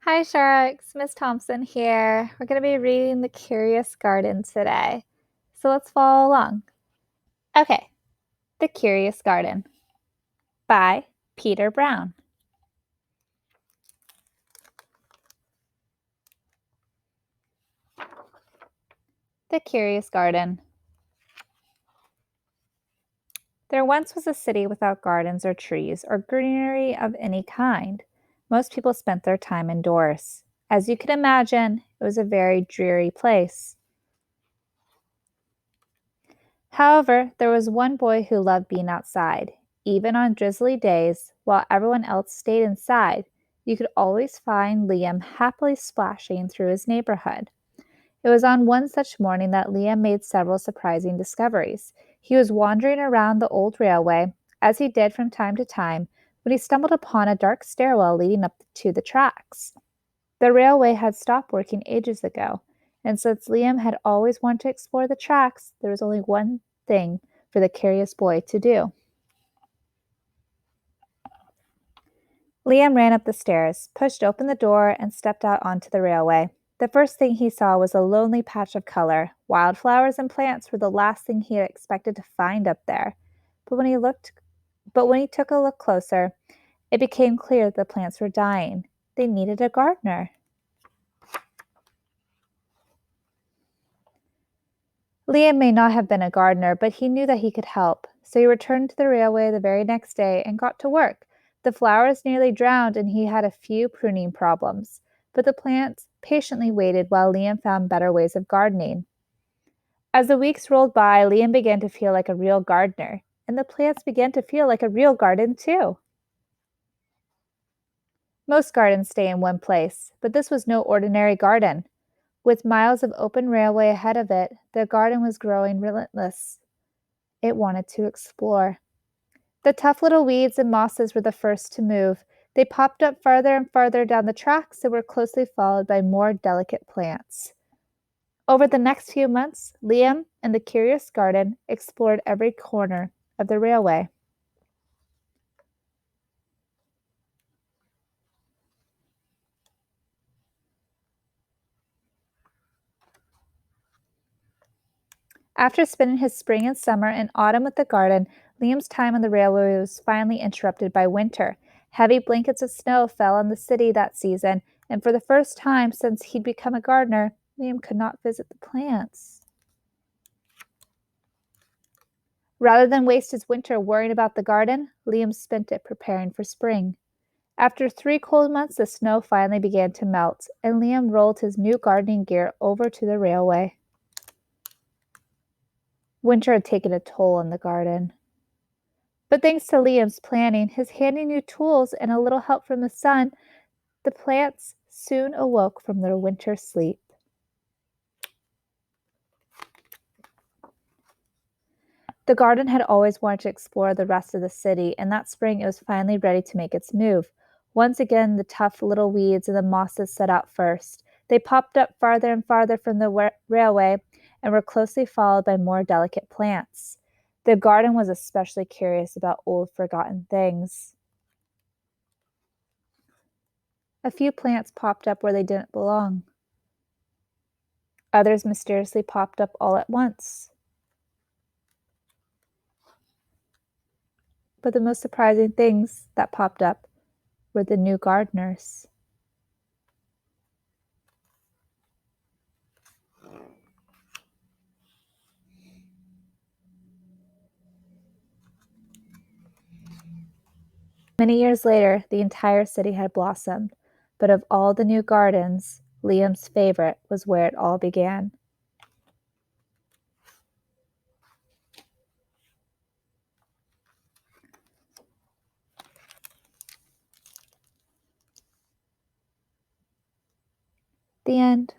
Hi, Sharks. Miss Thompson here. We're going to be reading The Curious Garden today. So let's follow along. Okay, The Curious Garden by Peter Brown. The Curious Garden. There once was a city without gardens or trees or greenery of any kind. Most people spent their time indoors. As you can imagine, it was a very dreary place. However, there was one boy who loved being outside. Even on drizzly days, while everyone else stayed inside, you could always find Liam happily splashing through his neighborhood. It was on one such morning that Liam made several surprising discoveries. He was wandering around the old railway, as he did from time to time, when he stumbled upon a dark stairwell leading up to the tracks. The railway had stopped working ages ago, and since Liam had always wanted to explore the tracks, there was only one thing for the curious boy to do. Liam ran up the stairs, pushed open the door, and stepped out onto the railway. The first thing he saw was a lonely patch of color. Wildflowers and plants were the last thing he had expected to find up there. But when he took a look closer, it became clear that the plants were dying. They needed a gardener. Liam may not have been a gardener, but he knew that he could help. So he returned to the railway the very next day and got to work. The flowers nearly drowned, and he had a few pruning problems. But the plants patiently waited while Liam found better ways of gardening. As the weeks rolled by, Liam began to feel like a real gardener, and the plants began to feel like a real garden too. Most gardens stay in one place, but this was no ordinary garden. With miles of open railway ahead of it, the garden was growing relentless. It wanted to explore. The tough little weeds and mosses were the first to move. They popped up farther and farther down the tracks and were closely followed by more delicate plants. Over the next few months, Liam and the Curious Garden explored every corner of the railway. After spending his spring and summer and autumn with the garden, Liam's time on the railway was finally interrupted by winter. Heavy blankets of snow fell on the city that season, and for the first time since he'd become a gardener, Liam could not visit the plants. Rather than waste his winter worrying about the garden, Liam spent it preparing for spring. After 3 cold months, the snow finally began to melt, and Liam rolled his new gardening gear over to the railway. Winter had taken a toll on the garden. But thanks to Liam's planning, his handy new tools, and a little help from the sun, the plants soon awoke from their winter sleep. The garden had always wanted to explore the rest of the city, and that spring it was finally ready to make its move. Once again, the tough little weeds and the mosses set out first. They popped up farther and farther from the railway and were closely followed by more delicate plants. The garden was especially curious about old forgotten things. A few plants popped up where they didn't belong. Others mysteriously popped up all at once. But the most surprising things that popped up were the new gardeners. Many years later, the entire city had blossomed, but of all the new gardens, Liam's favorite was where it all began. The end.